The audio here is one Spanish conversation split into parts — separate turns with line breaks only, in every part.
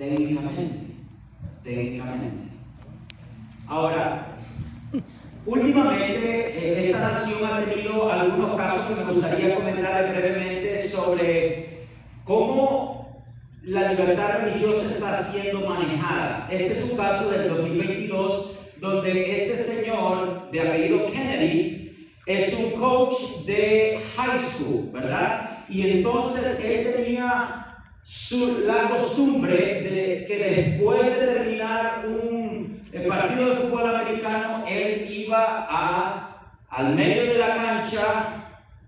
técnicamente. Ahora, últimamente esta nación ha tenido algunos casos que me gustaría comentar brevemente sobre cómo la libertad religiosa está siendo manejada. Este es un caso del 2022 donde este señor de apellido Kennedy es un coach de high school, ¿verdad? Y entonces él tenía la costumbre de que después de terminar el partido de fútbol americano, él iba al medio de la cancha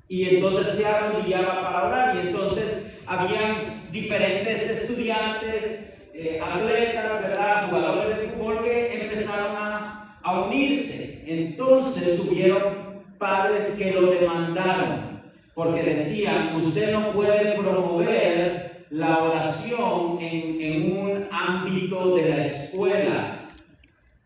y entonces se arrodillaba para orar. Y entonces habían diferentes estudiantes, atletas, ¿verdad?, jugadores de fútbol que empezaron a unirse. Entonces hubieron padres que lo demandaron porque decían: usted no puede promover la oración en un ámbito de la escuela.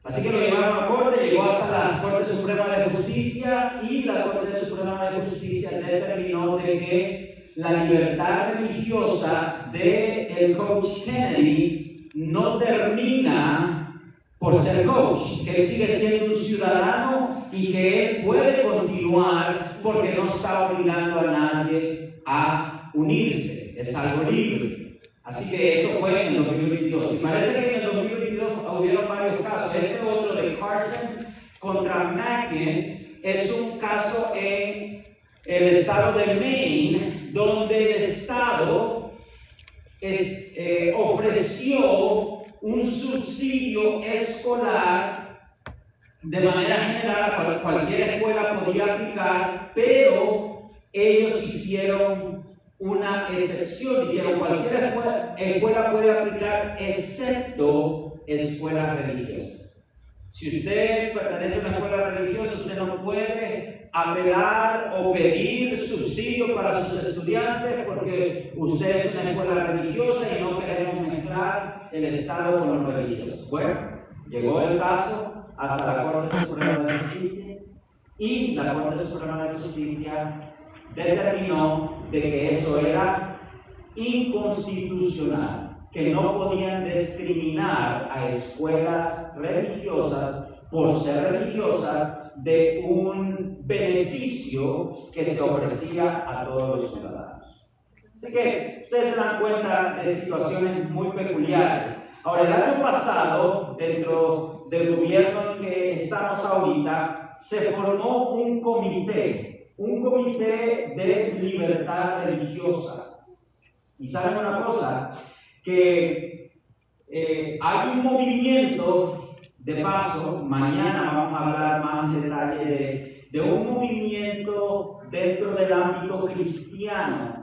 Así que lo llevaron a corte, llegó hasta la Corte Suprema de Justicia y la Corte Suprema de Justicia determinó de que la libertad religiosa del coach Kennedy no termina por ser coach, que él sigue siendo un ciudadano y que él puede continuar porque no está obligando a nadie a unirse. Es algo libre. Así que eso fue en el 2022. Y parece que en el 2022 hubieron varios casos. Este otro de Carson contra Mackin es un caso en el estado de Maine, donde el estado ofreció un subsidio escolar de manera general. Cualquier escuela podía aplicar, pero ellos hicieron una excepción. Dijeron: cualquier escuela puede aplicar excepto escuelas religiosas. Si usted pertenece a una escuela religiosa, usted no puede apelar o pedir subsidio para sus estudiantes porque usted es una escuela religiosa y no queremos mezclar el Estado con los religiosos. Bueno, llegó el caso hasta la Corte Suprema de Justicia y la Corte Suprema de Justicia determinó de que eso era inconstitucional, que no podían discriminar a escuelas religiosas por ser religiosas de un beneficio que se ofrecía a todos los ciudadanos. Así que ustedes se dan cuenta de situaciones muy peculiares. Ahora, el año pasado, dentro del gobierno en que estamos ahorita, se formó un comité de libertad religiosa. Y saben una cosa, que hay un movimiento, de paso, mañana vamos a hablar más en detalle de un movimiento dentro del ámbito cristiano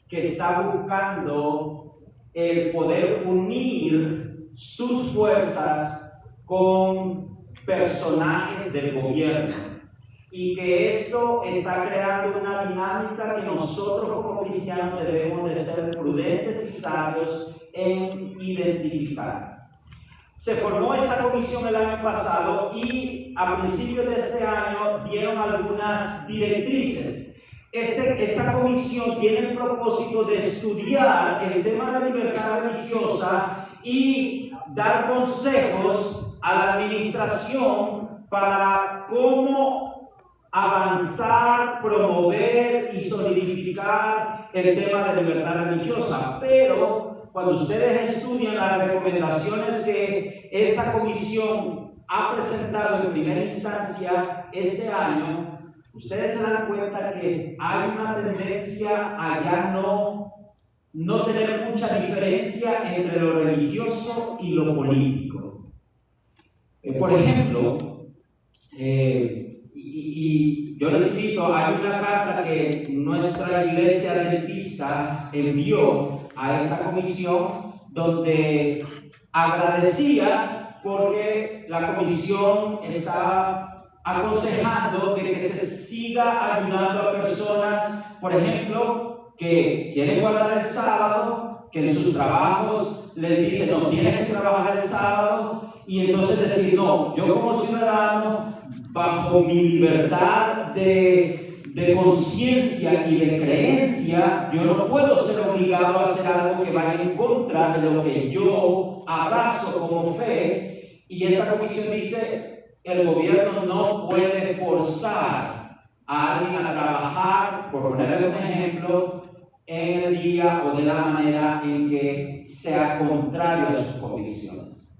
que está buscando el poder unir sus fuerzas con personajes del gobierno. Y que esto está creando una dinámica que nosotros como cristianos debemos de ser prudentes y sabios en identificar. Se formó esta comisión el año pasado y a principios de este año dieron algunas directrices. Esta comisión tiene el propósito de estudiar el tema de la libertad religiosa y dar consejos a la administración para cómo avanzar, promover y solidificar el tema de libertad religiosa. Pero cuando ustedes estudian las recomendaciones que esta comisión ha presentado en primera instancia este año, ustedes se dan cuenta que hay una tendencia a ya no tener mucha diferencia entre lo religioso y lo político. Por ejemplo, y yo les invito, hay una carta que nuestra iglesia adventista envió a esta comisión donde agradecía porque la comisión está aconsejando de que se siga ayudando a personas, por ejemplo, que quieren guardar el sábado, que en sus trabajos les dicen: no, tienes que trabajar el sábado, y entonces decir: no, yo como ciudadano, bajo mi libertad de de conciencia y de creencia, yo no puedo ser obligado a hacer algo que vaya en contra de lo que yo abrazo como fe. Y esta comisión dice, el gobierno no puede forzar a alguien a trabajar, por ponerle un ejemplo, en el día o de la manera en que sea contrario a sus convicciones.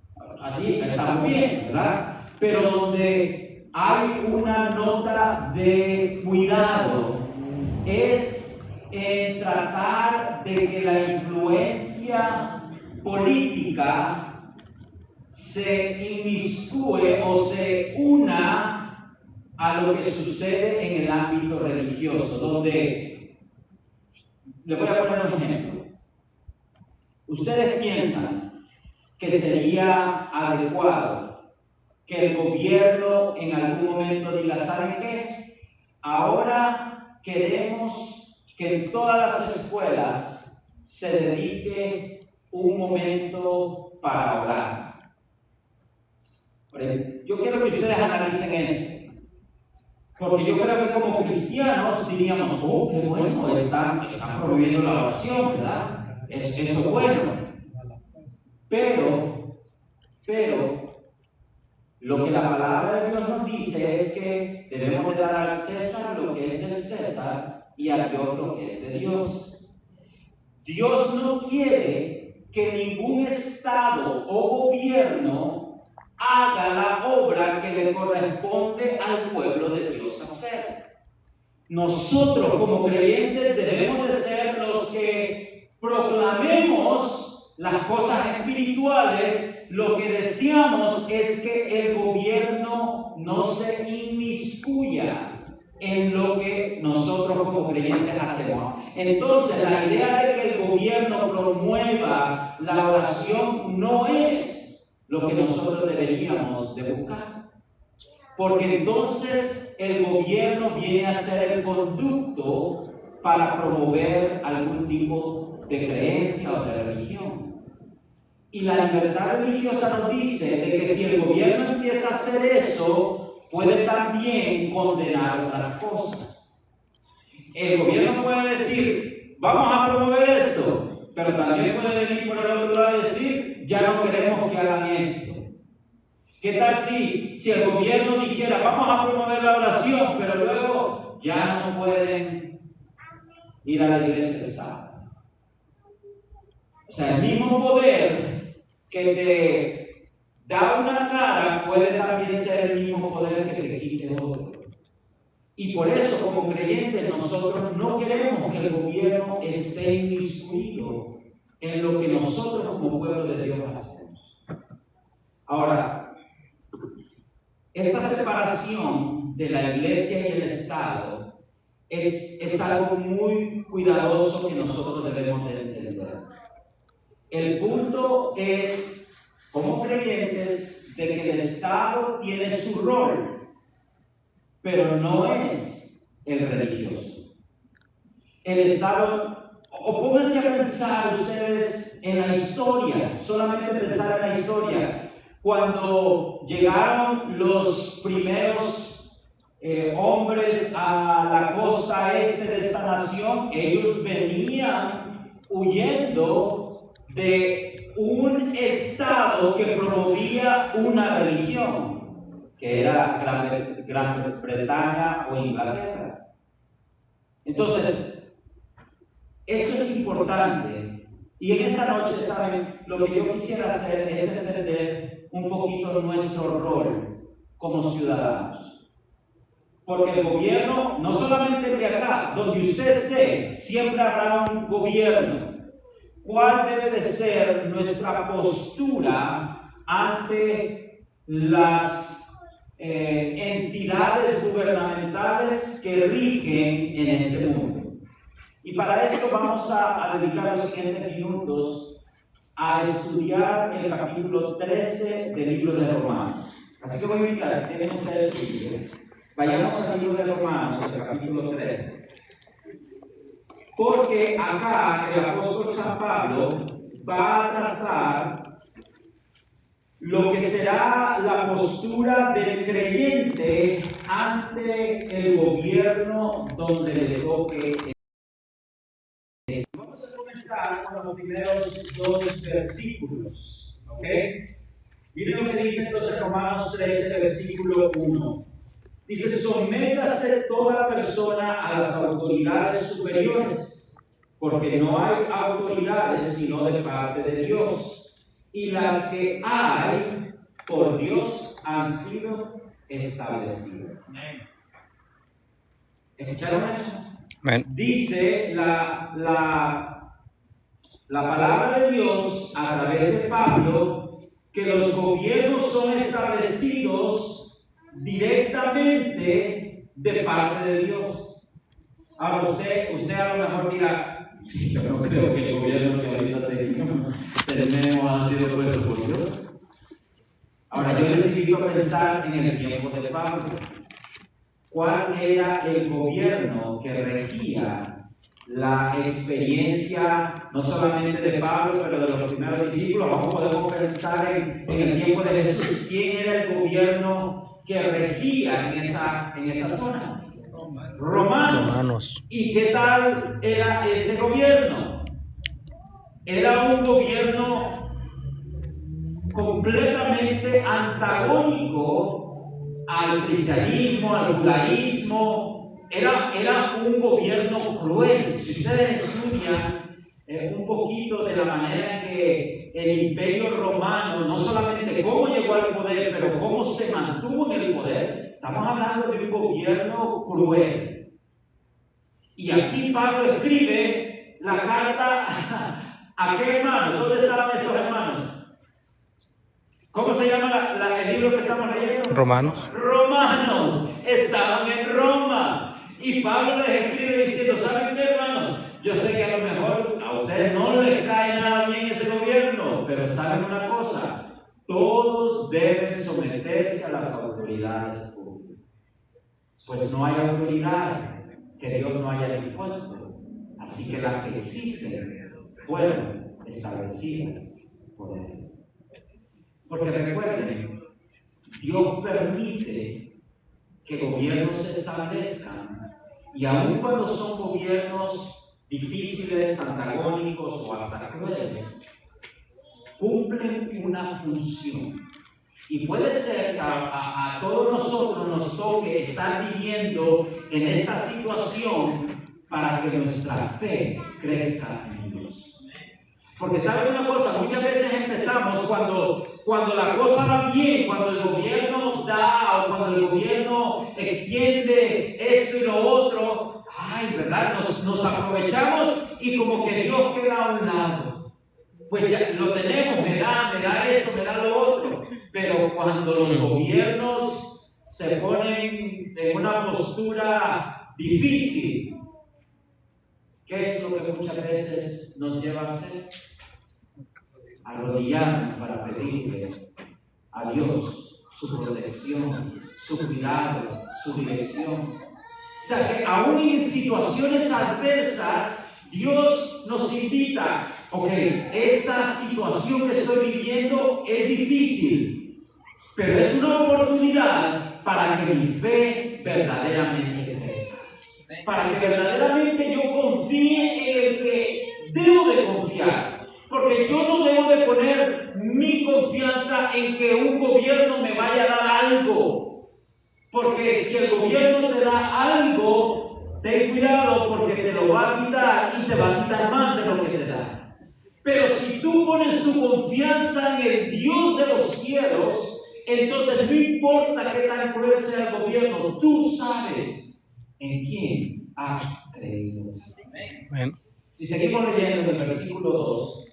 Así está muy bien, ¿verdad? Pero donde hay una nota de cuidado es en tratar de que la influencia política se inmiscue o se una a lo que sucede en el ámbito religioso, donde, le voy a poner un ejemplo. ¿Ustedes piensan que sería adecuado que el gobierno en algún momento diga, ¿saben qué? Ahora queremos que en todas las escuelas se dedique un momento para orar? Yo quiero que ustedes analicen esto, porque yo creo que como cristianos diríamos, oh, qué bueno, están promoviendo la oración, ¿verdad? Eso es bueno. Pero, lo que la palabra de Dios nos dice es que debemos dar al César lo que es del César y a Dios lo que es de Dios. Dios no quiere que ningún estado o gobierno haga la obra que le corresponde al pueblo de Dios hacer. Nosotros como creyentes debemos de ser los que proclamemos las cosas espirituales. Lo que deseamos es que el gobierno no se inmiscuya en lo que nosotros como creyentes hacemos. Entonces, la idea de que el gobierno promueva la oración no es lo que nosotros deberíamos de buscar. Porque entonces el gobierno viene a ser el conducto para promover algún tipo de creencia o de religión. Y la libertad religiosa nos dice de que si el gobierno empieza a hacer eso, puede también condenar otras cosas. El gobierno puede decir, vamos a promover esto, pero también puede venir por el otro lado y decir, ya no queremos que hagan esto. ¿Qué tal si el gobierno dijera, vamos a promover la oración, pero luego ya no pueden ir a la iglesia del sábado? O sea, el mismo poder que te da una cara puede también ser el mismo poder que te quite otro. Y por eso, como creyentes, nosotros no queremos que el gobierno esté inmiscuido en lo que nosotros como pueblo de Dios hacemos. Ahora, esta separación de la iglesia y el Estado es algo muy cuidadoso que nosotros debemos de entender. El punto es, como creyentes, de que el Estado tiene su rol, pero no es el religioso. El Estado, o pónganse a pensar ustedes en la historia, solamente pensar en la historia. Cuando llegaron los primeros hombres a la costa este de esta nación, ellos venían huyendo de un estado que promovía una religión, que era Gran Bretaña o Inglaterra. Entonces, esto es importante. Y en esta noche, ¿saben? Lo que yo quisiera hacer es entender un poquito nuestro rol como ciudadanos. Porque el gobierno, no solamente de acá, donde usted esté, siempre habrá un gobierno. ¿Cuál debe de ser nuestra postura ante las entidades gubernamentales que rigen en este mundo? Y para esto vamos a dedicar los siguientes minutos a estudiar el capítulo 13 del libro de Romanos. Así que voy a invitar, si tienen ustedes su libro, vayamos al libro de Romanos, el capítulo 13. Porque acá el apóstol San Pablo va a trazar lo que será la postura del creyente ante el gobierno donde le toque. Vamos a comenzar con los primeros dos versículos, ¿ok? Miren lo que dice entonces Romanos 13, versículo 1. Dice: sométase toda persona a las autoridades superiores, porque no hay autoridades sino de parte de Dios. Y las que hay por Dios han sido establecidas. ¿Escucharon eso? Amén. Dice la palabra de Dios a través de Pablo que los gobiernos son establecidos directamente de parte de Dios. Ahora usted a lo mejor dirá: yo no creo que el gobierno que ahorita tenemos ha sido puesto por Dios. Ahora yo les invito a pensar en el tiempo de Pablo. ¿Cuál era el gobierno que regía la experiencia no solamente de Pablo, pero de los primeros discípulos? Vamos, podemos pensar en el tiempo de Jesús. ¿Quién era el gobierno que regía en esa zona? Romanos. ¿Y qué tal era ese gobierno? Era un gobierno completamente antagónico al cristianismo, al judaísmo. Era un gobierno cruel. Si ustedes estudian un poquito de la manera en que el imperio romano, no solamente cómo llegó al poder, pero cómo se mantuvo en el poder, estamos hablando de un gobierno cruel. Y aquí Pablo escribe la carta ¿a qué hermanos? ¿Dónde estaban estos hermanos? ¿Cómo se llama el libro que estamos leyendo? Romanos. Romanos. Estaban en Roma. Y Pablo les escribe diciendo: ¿saben qué, hermanos? Yo sé que a lo mejor a ustedes no les cae nada bien ese gobierno, pero saben una cosa: todos deben someterse a las autoridades públicas. Pues no hay autoridad que Dios no haya impuesto. Así que las que existen fueron establecidas por Él. Porque recuerden, Dios permite que gobiernos se establezcan, y aun cuando son gobiernos difíciles, antagónicos o hasta crueles, cumplen una función. Y puede ser que a todos nosotros nos toque estar viviendo en esta situación para que nuestra fe crezca en Dios. Porque ¿saben una cosa? Muchas veces empezamos cuando la cosa va bien, cuando el gobierno da o cuando el gobierno extiende esto y lo otro, ¿verdad? Nos aprovechamos y como que Dios queda a un lado. Pues ya lo tenemos, me da esto, me da lo otro. Pero cuando los gobiernos se ponen en una postura difícil, ¿qué es lo que muchas veces nos lleva a hacer? Arrodillarnos para pedirle a Dios su protección, su cuidado, su dirección. O sea que aún en situaciones adversas, Dios nos invita: ok, esta situación que estoy viviendo es difícil, pero es una oportunidad para que mi fe verdaderamente crezca. Para que verdaderamente yo confíe en el que debo de confiar. Porque yo no debo de poner mi confianza en que un gobierno me vaya a dar algo. Porque si el gobierno te da algo, ten cuidado, porque te lo va a quitar y te va a quitar más de lo que te da. Pero si tú pones tu confianza en el Dios de los cielos, entonces no importa qué tan cruel sea el gobierno, tú sabes en quién has creído. Bueno. Si seguimos leyendo en el versículo 2,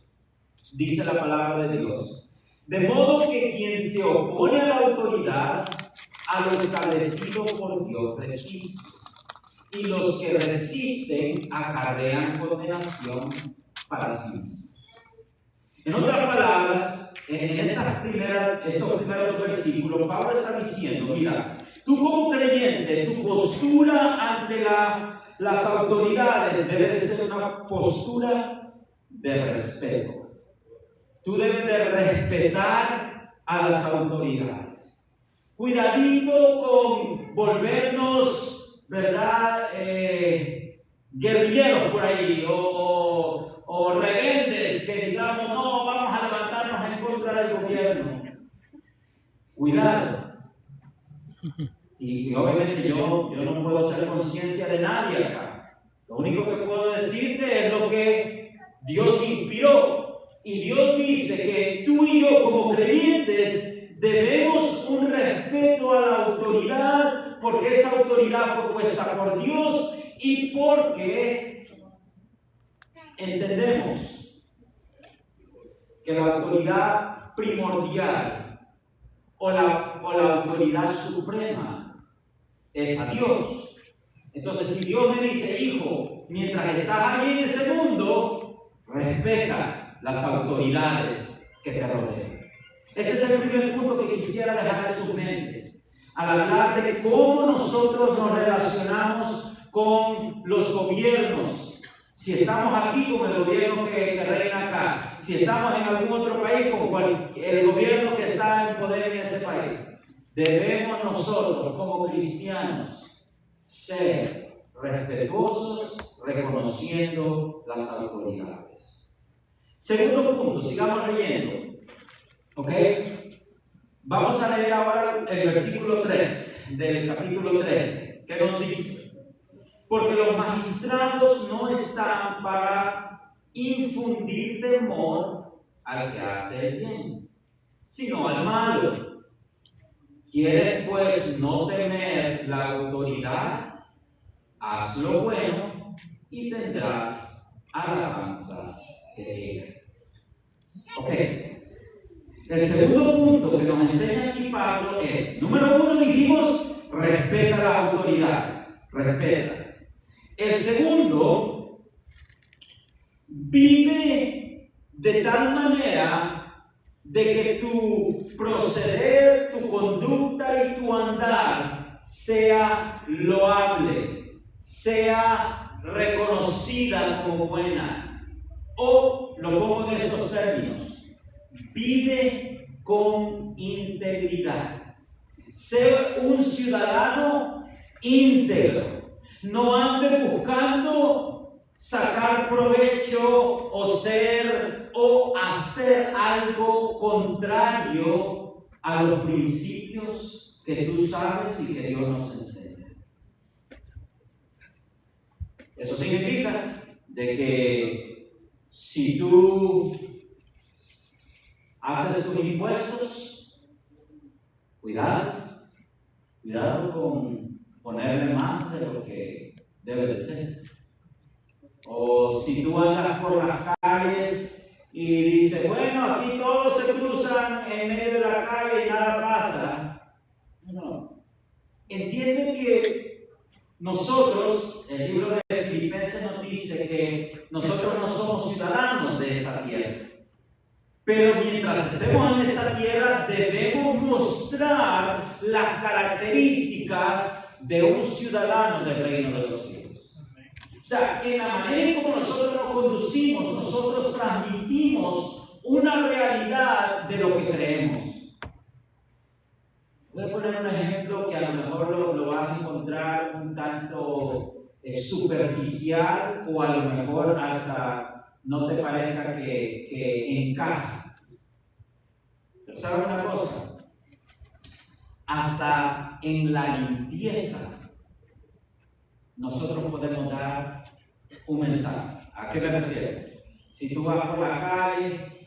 dice la palabra de Dios: de modo que quien se opone a la autoridad, a lo establecido por Dios resiste, y los que resisten acarrean condenación para sí mismos. En otras palabras, en estos primeros versículos, Pablo está diciendo: mira, tú como creyente, tu postura ante las autoridades debe de ser una postura de respeto. Tú debes de respetar a las autoridades. Cuidadito con volvernos, ¿verdad?, guerrilleros por ahí o rebeldes que digamos, no, vamos a levantarnos en contra del gobierno. Cuidado. Y obviamente yo no puedo ser conciencia de nadie acá. Lo único que puedo decirte es lo que Dios inspiró. Y Dios dice que tú y yo como creyentes debemos un respeto a la autoridad porque esa autoridad fue puesta por Dios y porque entendemos que la autoridad primordial o la autoridad suprema es a Dios. Entonces, si Dios me dice, hijo, mientras estás ahí en ese mundo, respeta las autoridades que te rodean. Ese es el primer punto que quisiera dejar en sus mentes, al hablar de cómo nosotros nos relacionamos con los gobiernos. Si estamos aquí con el gobierno que reina acá, si estamos en algún otro país con el gobierno que está en poder en ese país, debemos nosotros como cristianos ser respetuosos, reconociendo las autoridades. Segundo punto, sigamos leyendo. ¿Ok? Vamos a leer ahora el versículo 3 del capítulo 13, que nos dice: porque los magistrados no están para infundir temor al que hace el bien, sino al malo. ¿Quieres pues no temer la autoridad? Haz lo bueno y tendrás alabanza de ella. Ok. El segundo punto que nos enseña aquí Pablo es, número uno dijimos, respeta las autoridades, respétalas. El segundo, vive de tal manera de que tu proceder, tu conducta y tu andar sea loable, sea reconocida como buena. O lo pongo en estos términos: vive con integridad. Sé un ciudadano íntegro. No ande buscando sacar provecho o hacer algo contrario a los principios que tú sabes y que Dios nos enseña. Eso significa de que si tú haces tus impuestos, cuidado con ponerle más de lo que debe de ser. O si tú andas por las calles y dices, bueno, aquí todos se cruzan en medio de la calle y nada pasa. No. Entiende que nosotros, el libro de Filipenses nos dice que nosotros no somos ciudadanos de esta tierra. Pero mientras estemos en esta tierra debemos mostrar las características de un ciudadano del reino de los cielos. O sea, en la manera en como nosotros nos conducimos, nosotros transmitimos una realidad de lo que creemos. Voy a poner un ejemplo que a lo mejor lo vas a encontrar un tanto superficial o a lo mejor hasta no te parezca que encaja. Pero ¿sabes una cosa? Hasta en la limpieza nosotros podemos dar un mensaje. ¿A qué me refiero? Si tú vas por la calle,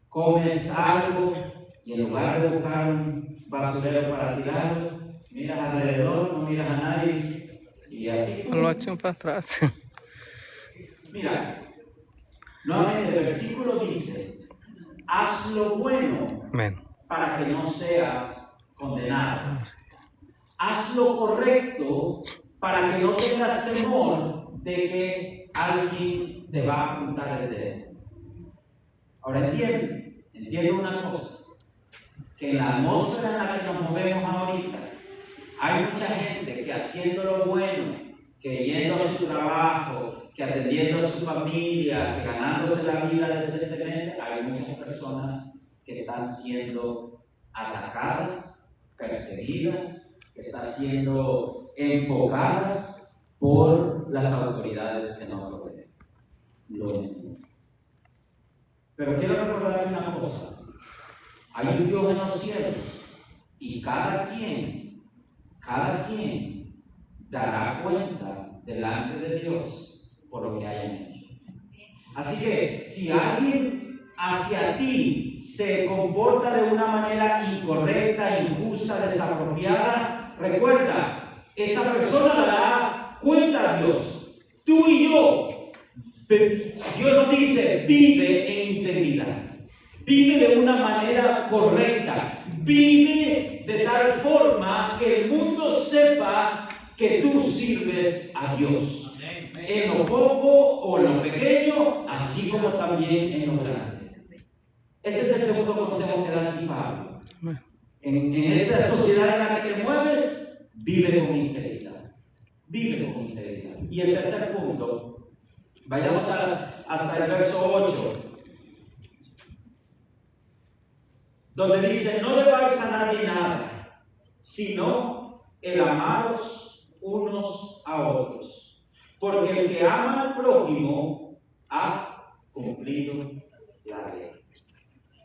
comes algo y en lugar de buscar un basurero para tirarlo, miras alrededor, no miras a nadie y así.
Lo echen para atrás.
Mira, nuevamente el versículo dice: haz lo bueno para que no seas condenado. Haz lo correcto para que no tengas temor de que alguien te va a apuntar el dedo. Ahora entiende una cosa, que en la atmósfera en la que nos movemos ahorita, hay mucha gente que haciendo lo bueno, que yendo a su trabajo, que atendiendo a su familia, que ganándose la vida decentemente, hay muchas personas que están siendo atacadas, perseguidas, que están siendo enfocadas por las autoridades que no lo ven. Pero quiero recordar una cosa. Hay un Dios en los cielos y cada quien dará cuenta delante de Dios por lo que hayan hecho. Así que si alguien hacia ti se comporta de una manera incorrecta, injusta, desapropiada, recuerda, esa persona dará cuenta a Dios. Tú y yo. Dios nos dice, vive en integridad. Vive de una manera correcta. Vive de tal forma que el mundo sepa que tú sirves a Dios. En lo poco o en lo pequeño, así como también en lo grande. Ese es el segundo consejo que da aquí Pablo. En esta sociedad en la que te mueves, vive con integridad. Vive con integridad. Y el tercer punto, vayamos hasta el verso 8. Donde dice, no debáis a nadie nada, sino el amaros unos a otros. Porque el que ama al prójimo ha cumplido la ley.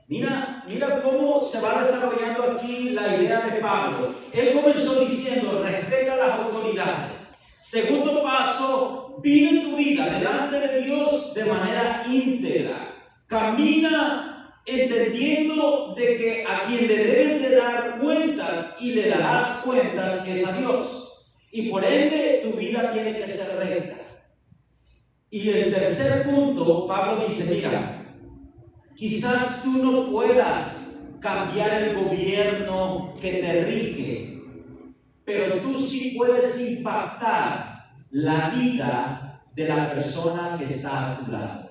Mira cómo se va desarrollando aquí la idea de Pablo. Él comenzó diciendo, respeta a las autoridades. Segundo paso, vive tu vida delante de Dios de manera íntegra. Camina entendiendo de que a quien le debes de dar cuentas y le darás cuentas es a Dios. Y por ende tu vida tiene que ser recta. Y el tercer punto, Pablo dice, mira, quizás tú no puedas cambiar el gobierno que te rige, pero tú sí puedes impactar la vida de la persona que está a tu lado.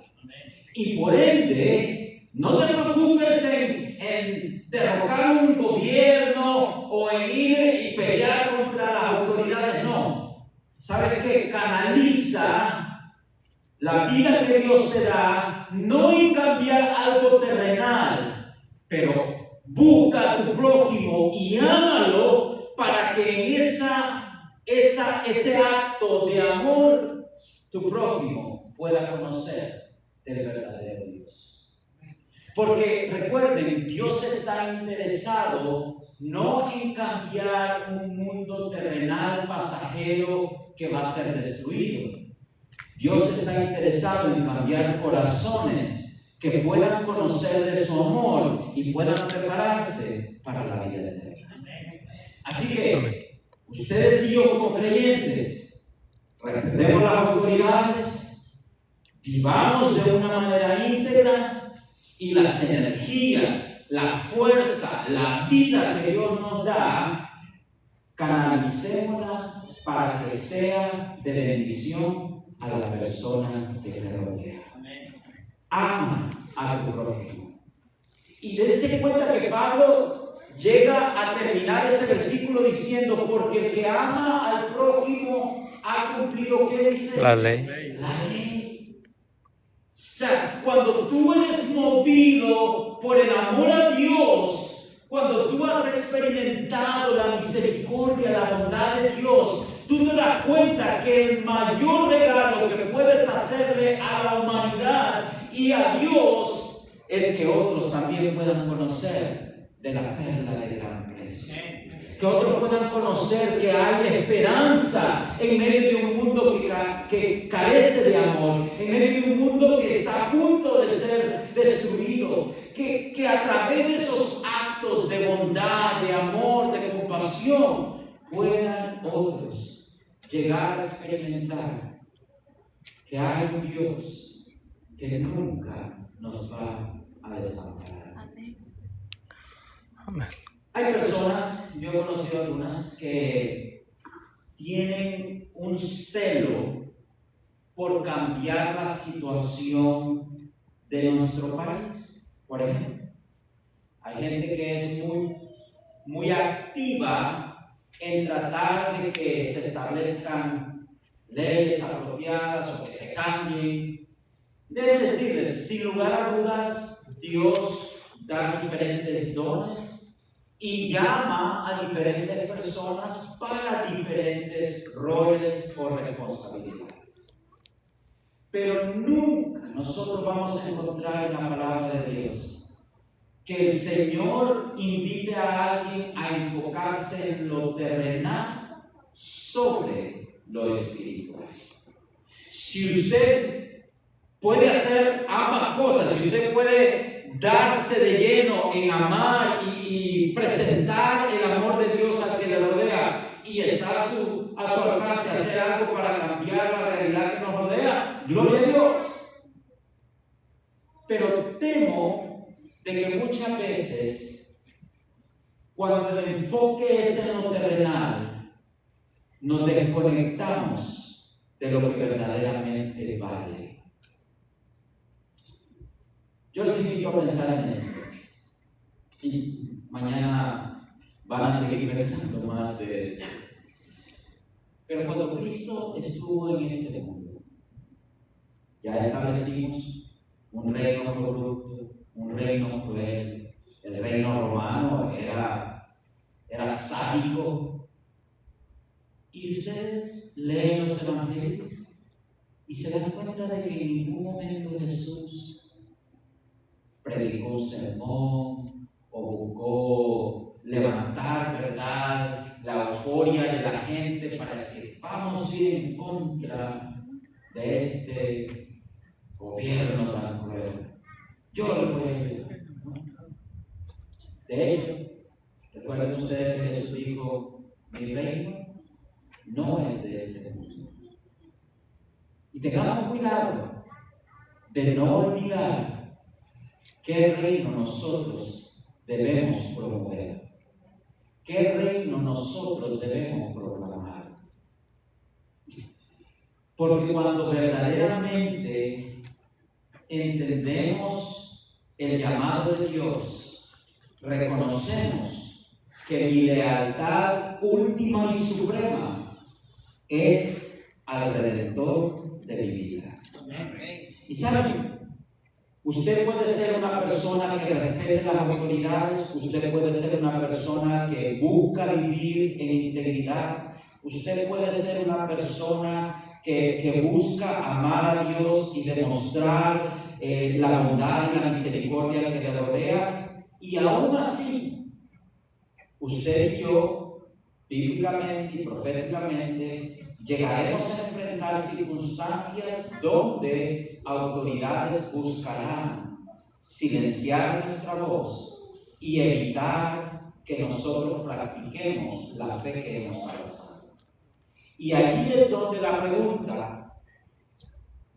Y por ende, no te preocupes en derrocar un gobierno o en ir y pelear contra las autoridades, no. ¿Sabes qué? Canaliza la vida que Dios te da, no en cambiar algo terrenal, pero busca a tu prójimo y ámalo para que en ese acto de amor tu prójimo pueda conocer del verdadero Dios. Porque recuerden, Dios está interesado no en cambiar un mundo terrenal pasajero que va a ser destruido. Dios está interesado en cambiar corazones que puedan conocer de su amor y puedan prepararse para la vida eterna. Así que ustedes y yo como creyentes respetemos las autoridades, vivamos de una manera íntegra y las energías, la fuerza, la vida que Dios nos da, canalicémosla para que sea de bendición a la persona que te rodea. Ama a tu prójimo. Y dense cuenta que Pablo llega a terminar ese versículo diciendo, porque el que ama al prójimo ha cumplido, ¿qué dice?
La ley.
La ley. O sea, cuando tú eres movido por el amor a Dios, cuando tú has experimentado la misericordia, la bondad de Dios, tú te das cuenta que el mayor regalo que puedes hacerle a la humanidad y a Dios es que otros también puedan conocer de la perla de gran precio. Que otros puedan conocer que hay esperanza en medio de un mundo que carece de amor, en medio de un mundo que está a punto de ser destruido, que a través de esos actos de bondad, de amor, de compasión, puedan otros llegar a experimentar que hay un Dios que nunca nos va a desamparar.
Amén.
Hay personas, yo he conocido algunas, que tienen un celo por cambiar la situación de nuestro país. Por ejemplo, hay gente que es muy activa en tratar de que se establezcan leyes apropiadas o que se cambien. Deben decirles, sin lugar a dudas, Dios da diferentes dones y llama a diferentes personas para diferentes roles o responsabilidades. Pero nunca nosotros vamos a encontrar en la palabra de Dios que el Señor invite a alguien a enfocarse en lo terrenal sobre lo espiritual. Si usted puede hacer ambas cosas, si usted puede darse de lleno en amar y presentar el amor de Dios al que le rodea y estar a su alcance, hacer algo para cambiar la realidad que nos rodea, gloria a Dios. Pero temo de que muchas veces, cuando el enfoque es en lo terrenal, nos desconectamos de lo que verdaderamente vale. Yo les invito a pensar en esto. Y mañana van a seguir pensando más de esto. Pero cuando Cristo estuvo en este mundo, ya establecimos un reino corrupto, un reino cruel. El reino romano era sádico. Y ustedes leen los evangelios y se dan cuenta de que en ningún momento Jesús predicó un sermón o buscó levantar, ¿verdad?, la euforia de la gente para decir, vamos a ir en contra de este gobierno tan cruel. Yo lo voy a ayudar. De hecho, recuerden ustedes que Jesús dijo, mi reino no es de este mundo. Y tengamos cuidado de no olvidar qué reino nosotros debemos promover, qué reino nosotros debemos proclamar. Porque cuando verdaderamente entendemos el llamado de Dios, reconocemos que mi lealtad última y suprema es al Redentor de mi vida. Y saben, usted puede ser una persona que respete las autoridades, usted puede ser una persona que busca vivir en integridad, usted puede ser una persona que busca amar a Dios y demostrar la bondad y la misericordia que le rodea, y aún así, usted y yo, bíblicamente y proféticamente, llegaremos a enfrentar circunstancias donde autoridades buscarán silenciar nuestra voz y evitar que nosotros practiquemos la fe que hemos abrazado. Y allí es donde la pregunta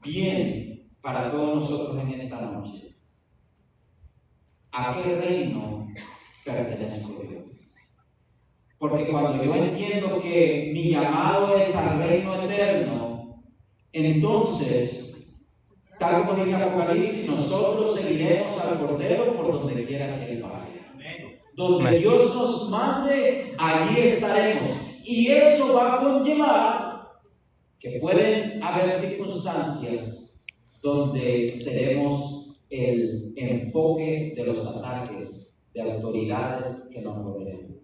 viene para todos nosotros en esta noche. ¿A qué reino pertenezco yo? Porque cuando yo entiendo que mi llamado es al reino eterno, entonces, tal como dice Apocalipsis, nosotros seguiremos al Cordero por donde quiera que Él vaya. Donde Dios nos mande, allí estaremos. Y eso va a conllevar que pueden haber circunstancias donde seremos el enfoque de los ataques de autoridades que nos rodean.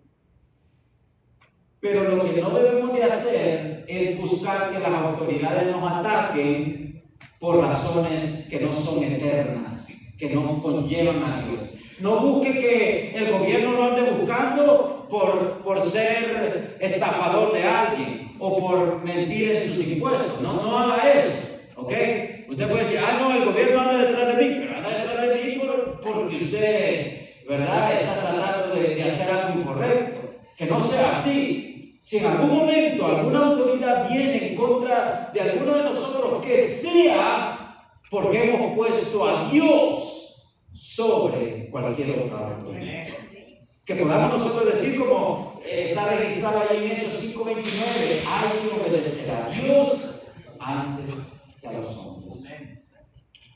Pero lo que no debemos de hacer es buscar que las autoridades nos ataquen por razones que no son eternas, que no conllevan a Dios. No busque que el gobierno lo ande buscando por ser estafador de alguien o por mentir en sus impuestos. No haga eso, ¿ok? Usted puede decir, no, el gobierno anda detrás de mí, pero anda detrás de mí porque usted, ¿verdad?, está tratando de hacer algo incorrecto. Que no sea así. Si en algún momento alguna autoridad viene en contra de alguno de nosotros, que sea porque hemos puesto a Dios sobre cualquier otra autoridad. Que podamos nosotros decir, como está registrado ahí en Hechos 5:29, hay que obedecer a Dios antes que a los hombres.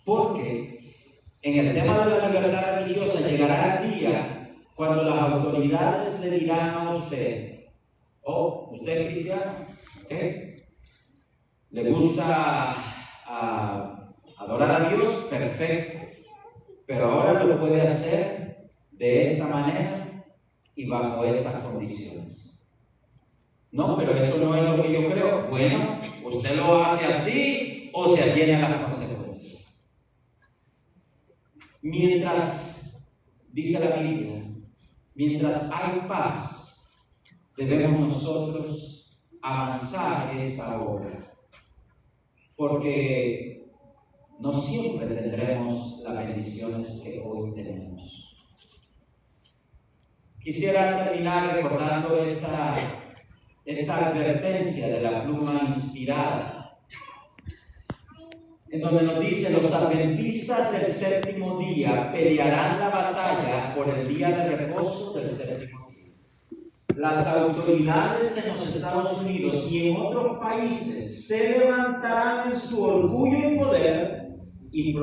Porque en el tema de la libertad religiosa llegará el día cuando las autoridades le dirán a usted, usted es cristiano, ¿qué? ¿Le gusta adorar a Dios? Perfecto. Pero ahora lo puede hacer de esta manera y bajo estas condiciones. No, pero eso no es lo que yo creo. Bueno, usted lo hace así o se atiene a las consecuencias. Mientras, dice la Biblia, mientras hay paz, debemos nosotros avanzar esta obra, porque no siempre tendremos las bendiciones que hoy tenemos. Quisiera terminar recordando esta advertencia de la pluma inspirada, en donde nos dice: los adventistas del séptimo día pelearán la batalla por el día de reposo del séptimo día. Las autoridades en los Estados Unidos y en otros países se levantarán en su orgullo y poder y